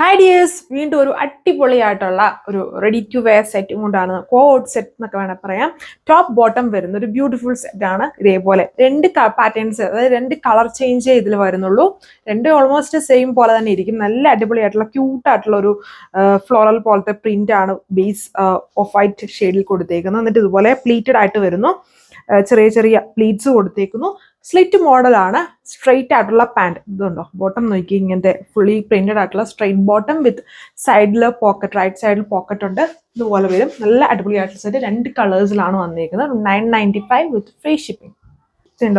Hi dears, വീണ്ടും ഒരു അടിപൊളിയായിട്ടുള്ള ഒരു റെഡി ടു വെയർ സെറ്റും കൊണ്ടാണ്. കോഡ് സെറ്റ് എന്നൊക്കെ വേണം പറയാം. ടോപ്പ് ബോട്ടം വരുന്ന ഒരു ബ്യൂട്ടിഫുൾ സെറ്റ് ആണ്. ഇതേപോലെ രണ്ട് പാറ്റേൺസ്, അതായത് രണ്ട് കളർ ചേഞ്ച് ഇതിൽ വരുന്നുള്ളൂ. രണ്ടും ഓൾമോസ്റ്റ് സെയിം പോലെ തന്നെ ഇരിക്കും. നല്ല അടിപൊളിയായിട്ടുള്ള ക്യൂട്ടായിട്ടുള്ള ഒരു ഫ്ലോറൽ പോലത്തെ പ്രിന്റ് ആണ് ബേസ് ഓഫ് വൈറ്റ് ഷെയ്ഡിൽ കൊടുത്തേക്കുന്നത്. എന്നിട്ട് ഇതുപോലെ പ്ലീറ്റഡ് ആയിട്ട് വരുന്നു. ചെറിയ ചെറിയ പ്ലീറ്റ്സ് കൊടുത്തേക്കുന്നു. സ്ലിറ്റ് മോഡലാണ്. സ്ട്രെയിറ്റ് ആയിട്ടുള്ള പാൻറ് ഇതുണ്ടോ, ബോട്ടം നോക്കി ഇങ്ങനത്തെ ഫുള്ളി പ്രിന്റഡ് ആയിട്ടുള്ള സ്ട്രെയിറ്റ് ബോട്ടം വിത്ത് സൈഡിൽ പോക്കറ്റ്, റൈറ്റ് സൈഡിൽ പോക്കറ്റ് ഉണ്ട്. ഇതുപോലെ വരും. നല്ല അടിപൊളിയായിട്ടുള്ള സെറ്റ്. രണ്ട് കളേഴ്സിലാണ് വന്നിരിക്കുന്നത്. 995 വിത്ത് ഫ്രീ ഷിപ്പിംഗ്.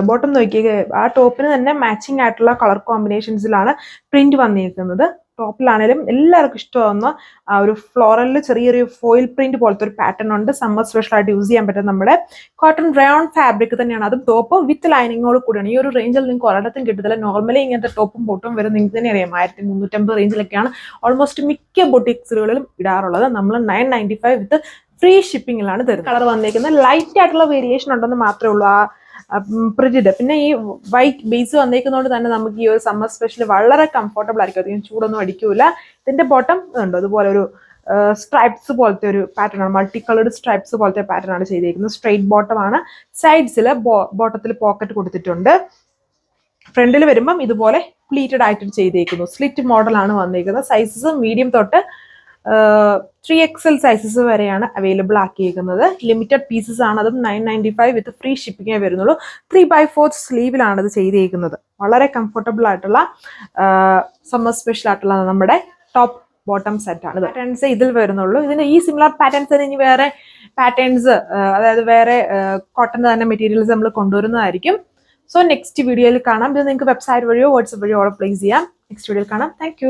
ബോട്ടം നോക്കിയ ആ ടോപ്പിന് തന്നെ മാച്ചിങ് ആയിട്ടുള്ള കളർ കോമ്പിനേഷൻസിലാണ് പ്രിന്റ് വന്നിരിക്കുന്നത്. ടോപ്പിലാണെങ്കിലും എല്ലാവർക്കും ഇഷ്ടമാവുന്ന ആ ഒരു ഫ്ലോറലിൽ ചെറിയൊരു ഫോയിൽ പ്രിന്റ് പോലത്തെ ഒരു പാറ്റേൺ ഉണ്ട്. സമ്മർ സ്പെഷ്യൽ ആയിട്ട് യൂസ് ചെയ്യാൻ പറ്റും. നമ്മുടെ കോട്ടൺ റയോൺ ഫാബ്രിക് തന്നെയാണ്. അതും ടോപ്പ് വിത്ത് ലൈനിങ്ങോട് കൂടിയാണ്. ഈ ഒരു റേഞ്ചിൽ നിങ്ങൾക്ക് ഒരിടത്തും കിട്ടത്തില്ല. നോർമലി ഇങ്ങനത്തെ ടോപ്പും ബോട്ടും വരും നിങ്ങൾക്ക് തന്നെ അറിയാം. 1350 റേഞ്ചിലൊക്കെയാണ് ഓൾമോസ്റ്റ് മിക്ക ബൊട്ടിക്സുകളിലും ഇടാറുള്ളത്. നമ്മൾ 995 വിത്ത് ഫ്രീ ഷിപ്പിങ്ങിലാണ് തരുന്നത്. കളർ വന്നിരിക്കുന്നത് ലൈറ്റ് ആയിട്ടുള്ള വേരിയേഷൻ ഉണ്ടെന്ന് മാത്രമേ ഉള്ളൂ ആ പ്രിന്റിഡ്. പിന്നെ ഈ വൈറ്റ് ബേസ് വന്നേക്കുന്നതുകൊണ്ട് തന്നെ നമുക്ക് ഈ ഒരു സമ്മർ സ്പെഷ്യൽ വളരെ കംഫർട്ടബിൾ ആയിരിക്കും. അധികം ചൂടൊന്നും അടിക്കൂല. ഇതിന്റെ ബോട്ടം ഉണ്ടോ, അതുപോലെ ഒരു സ്ട്രൈപ്സ് പോലത്തെ ഒരു പാറ്റേൺ ആണ്. മൾട്ടി കളേർഡ് സ്ട്രൈപ്സ് പോലത്തെ പാറ്റേൺ ആണ് ചെയ്തിരിക്കുന്നത്. സ്ട്രെയിറ്റ് ബോട്ടം ആണ്. സൈഡ്സിൽ ബോട്ടത്തിൽ പോക്കറ്റ് കൊടുത്തിട്ടുണ്ട്. ഫ്രണ്ടിൽ വരുമ്പം ഇതുപോലെ പ്ലീറ്റഡ് ആയിട്ട് ചെയ്തേക്കുന്നു. സ്ലിറ്റ് മോഡലാണ് വന്നിരിക്കുന്നത്. സൈസസ് മീഡിയം തൊട്ട് 3XL സൈസസ് വരെയാണ് അവൈലബിൾ ആക്കിയിരിക്കുന്നത്. ലിമിറ്റഡ് പീസസ് ആണ്. അതും 995 വിത്ത് ഫ്രീ ഷിപ്പിംഗേ വരുന്നുള്ളൂ. 3/4 സ്ലീവിലാണ് ഇത് ചെയ്തിരിക്കുന്നത്. വളരെ കംഫർട്ടബിൾ ആയിട്ടുള്ള സമ്മർ സ്പെഷ്യൽ ആയിട്ടുള്ള നമ്മുടെ ടോപ്പ് ബോട്ടം സെറ്റ് ആണ്. പാറ്റേൺസ് ഇതിൽ വരുന്നുള്ളൂ. ഇതിന് ഈ സിമിലർ പാറ്റേൺസ് ഇനി വേറെ പാറ്റേൺസ്, അതായത് വേറെ കോട്ടൺ തന്നെ മെറ്റീരിയൽസ് നമ്മൾ കൊണ്ടുവരുന്നതായിരിക്കും. സോ നെക്സ്റ്റ് വീഡിയോയിൽ കാണാം. ഇത് നിങ്ങൾക്ക് വെബ്സൈറ്റ് വഴിയോ വാട്സ്ആപ്പ് വഴിയോ ഓർഡർ പ്ലേസ് ചെയ്യാം. നെക്സ്റ്റ് വീഡിയോയിൽ കാണാം. താങ്ക്